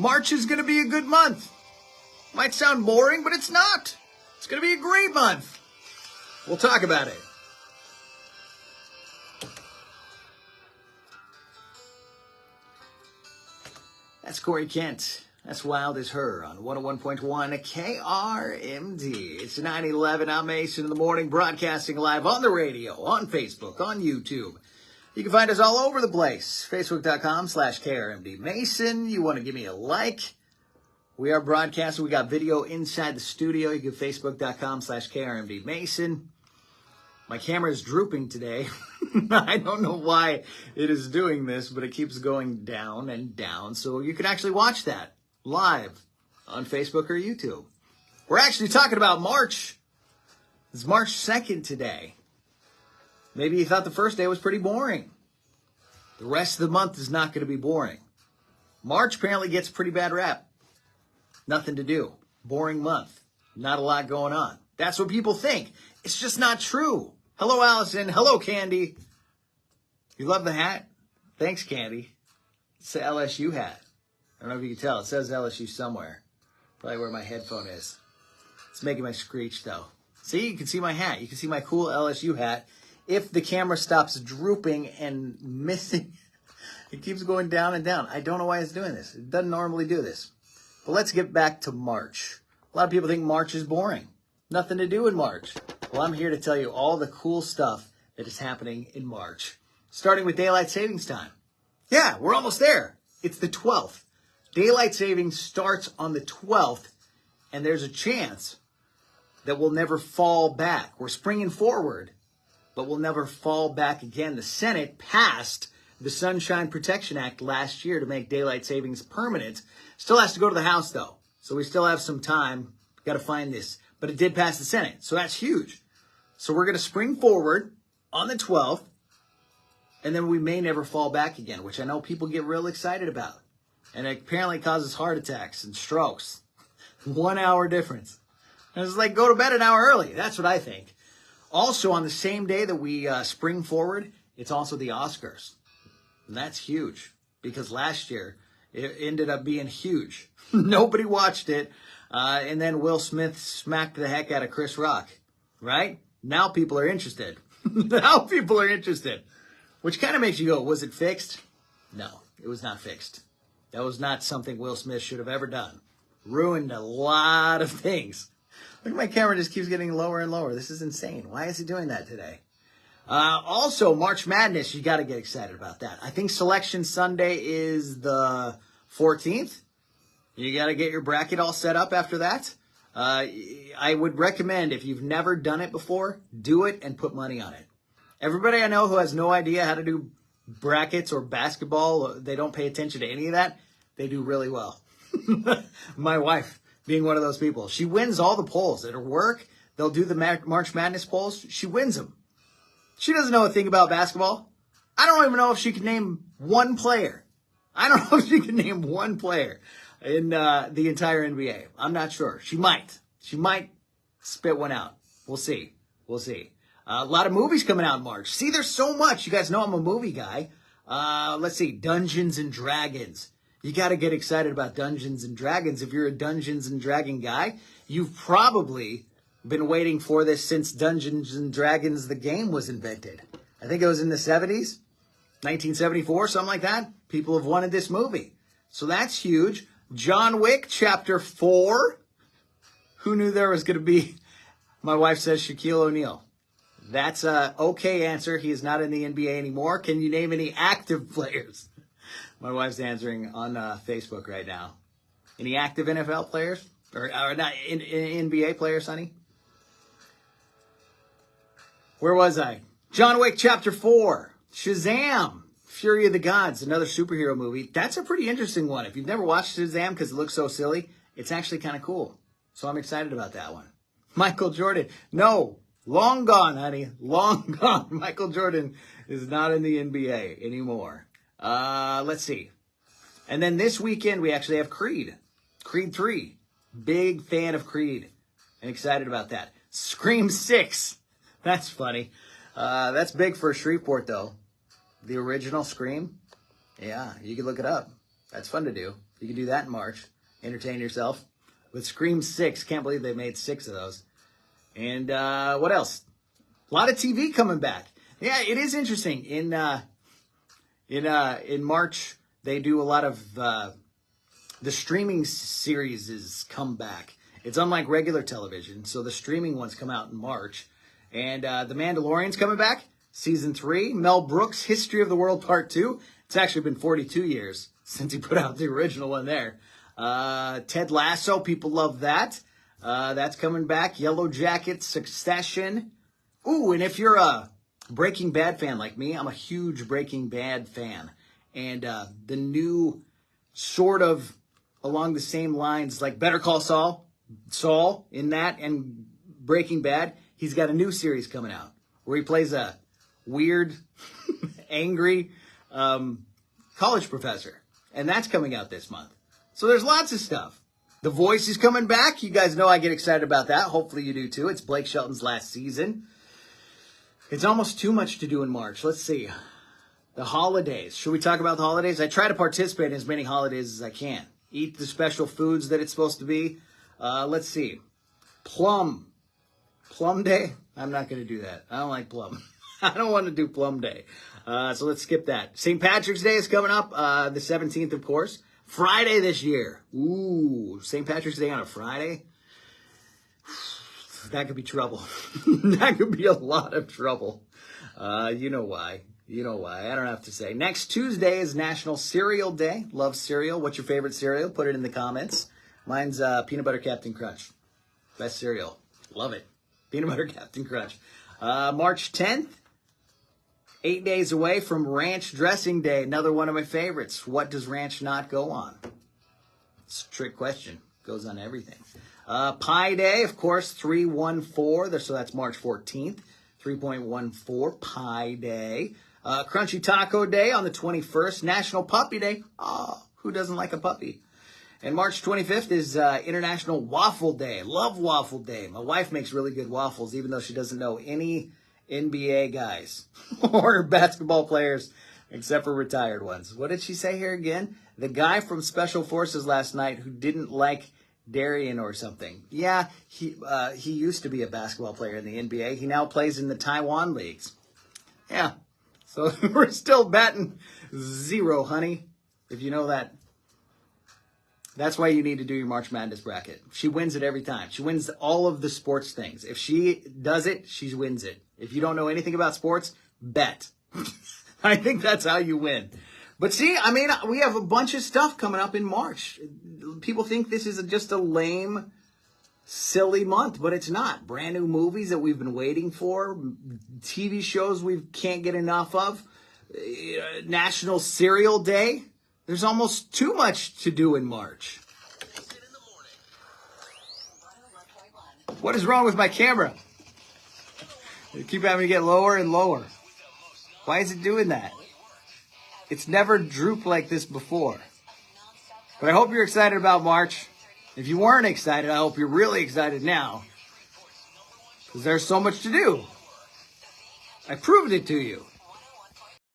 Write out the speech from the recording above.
March is going to be a good month. Might sound boring, but it's not. It's going to be a great month. We'll talk about it. That's Corey Kent. That's Wild as Her on 101.1 KRMD. It's 9:11. I'm Mason in the morning, broadcasting live on the radio, on Facebook, on YouTube. You can find us all over the place. Facebook.com/KRMD Mason. You want to give me a like? We are broadcasting. We got video inside the studio. You can Facebook.com/KRMD Mason. My camera is drooping today. I don't know why it is doing this, but it keeps going down and down. So you can actually watch that live on Facebook or YouTube. We're actually talking about March. It's March 2nd today. Maybe you thought the first day was pretty boring. The rest of the month is not going to be boring. March apparently gets a pretty bad rap. Nothing to do. Boring month. Not a lot going on. That's what people think. It's just not true. Hello, Allison. Hello, Candy. You love the hat? Thanks, Candy. It's the LSU hat. I don't know if you can tell. It says LSU somewhere. Probably where my headphone is. It's making my screech, though. See, you can see my hat. You can see my cool LSU hat. If the camera stops drooping and missing, it keeps going down and down. I don't know why it's doing this. It doesn't normally do this. But let's get back to March. A lot of people think March is boring. Nothing to do in March. Well, I'm here to tell you all the cool stuff that is happening in March. Starting with Daylight Savings Time. Yeah, we're almost there. It's the 12th. Daylight Savings starts on the 12th, and there's a chance that we'll never fall back. We're springing forward, but we'll never fall back again. The Senate passed the Sunshine Protection Act last year to make daylight savings permanent. Still has to go to the House, though, so we still have some time. Got to find this. But it did pass the Senate, so that's huge. So we're going to spring forward on the 12th, and then we may never fall back again, which I know people get real excited about. And it apparently causes heart attacks and strokes. 1 hour difference. And it's like, go to bed an hour early. That's what I think. Also, on the same day that we spring forward, it's also the Oscars. And that's huge, because last year it ended up being huge. Nobody watched it. And then Will Smith smacked the heck out of Chris Rock, right? Now people are interested. Now people are interested. Which kind of makes you go, was it fixed? No, it was not fixed. That was not something Will Smith should have ever done. Ruined a lot of things. Look, my camera just keeps getting lower and lower. This is insane. Why is he doing that today? Also, March Madness, you got to get excited about that. I think Selection Sunday is the 14th. You got to get your bracket all set up after that. I would recommend, if you've never done it before, do it and put money on it. Everybody I know who has no idea how to do brackets or basketball, they don't pay attention to any of that, they do really well. My wife being one of those people. She wins all the polls at her work. They'll do the March Madness polls. She wins them. She doesn't know a thing about basketball. I don't even know if she can name one player. I don't know if she can name one player in the entire NBA. I'm not sure. She might. She might spit one out. We'll see. We'll see. A lot of movies coming out in March. See, there's so much. You guys know I'm a movie guy. Let's see. Dungeons and Dragons. You got to get excited about Dungeons and Dragons. If you're a Dungeons and Dragon guy, you've probably been waiting for this since Dungeons and Dragons, the game, was invented. I think it was in the 70s, 1974, something like that. People have wanted this movie. So that's huge. John Wick, Chapter 4. Who knew there was going to be, my wife says, Shaquille O'Neal. That's a okay answer. He is not in the NBA anymore. Can you name any active players? My wife's answering on Facebook right now. Any active NFL players? Or not NBA players, honey? Where was I? John Wick Chapter 4. Shazam! Fury of the Gods, another superhero movie. That's a pretty interesting one. If you've never watched Shazam because it looks so silly, it's actually kind of cool. So I'm excited about that one. Michael Jordan. No, long gone, honey. Long gone. Michael Jordan is not in the NBA anymore. Let's see. And then this weekend, we actually have Creed. Creed 3. Big fan of Creed. I'm excited about that. Scream 6. That's funny. That's big for Shreveport, though. The original Scream. Yeah, you can look it up. That's fun to do. You can do that in March. Entertain yourself with Scream 6. Can't believe they made 6 of those. And what else? A lot of TV coming back. Yeah, it is interesting. In March, they do a lot of the streaming series come back. It's unlike regular television, so the streaming ones come out in March. And The Mandalorian's coming back, season 3. Mel Brooks' History of the World Part 2. It's actually been 42 years since he put out the original one there. Ted Lasso, people love that. That's coming back. Yellow Jackets, Succession. Ooh, and if you're a Breaking Bad fan like me, I'm a huge Breaking Bad fan. And the new sort of along the same lines, like Better Call Saul in that and Breaking Bad, he's got a new series coming out where he plays a weird, angry college professor. And that's coming out this month. So there's lots of stuff. The Voice is coming back. You guys know I get excited about that. Hopefully you do too. It's Blake Shelton's last season. It's almost too much to do in March. Let's see. The holidays. Should we talk about the holidays? I try to participate in as many holidays as I can. Eat the special foods that it's supposed to be. Let's see. Plum Day? I'm not going to do that. I don't like plum. I don't want to do Plum Day. So let's skip that. St. Patrick's Day is coming up. The 17th, of course. Friday this year. Ooh, St. Patrick's Day on a Friday? That could be trouble. That could be a lot of trouble. You know why. You know why. I don't have to say. Next Tuesday is National Cereal Day. Love cereal. What's your favorite cereal? Put it in the comments. Mine's Peanut Butter Captain Crunch. Best cereal. Love it. Peanut Butter Captain Crunch. March 10th. 8 days away from Ranch Dressing Day. Another one of my favorites. What does ranch not go on? It's a trick question. Goes on everything. Pie Day, of course, 314. So that's March 14th. 3.14, Pie Day. Crunchy Taco Day on the 21st. National Puppy Day. Oh, who doesn't like a puppy? And March 25th is International Waffle Day. Love Waffle Day. My wife makes really good waffles, even though she doesn't know any NBA guys or basketball players, except for retired ones. What did she say here again? The guy from Special Forces last night who didn't like Darian or something. Yeah, he used to be a basketball player in the NBA. He now plays in the Taiwan leagues. Yeah, so we're still batting 0, honey, if you know that. That's why you need to do your March Madness bracket. She wins it every time. She wins all of the sports things. If she does it, she wins it. If you don't know anything about sports, bet. I think that's how you win. But see, I mean, we have a bunch of stuff coming up in March. People think this is just a lame, silly month, but it's not. Brand new movies that we've been waiting for, TV shows we can't get enough of, National Cereal Day. There's almost too much to do in March. What is wrong with my camera? You keep having to get lower and lower. Why is it doing that? It's never drooped like this before. But I hope you're excited about March. If you weren't excited, I hope you're really excited now. Because there's so much to do. I proved it to you.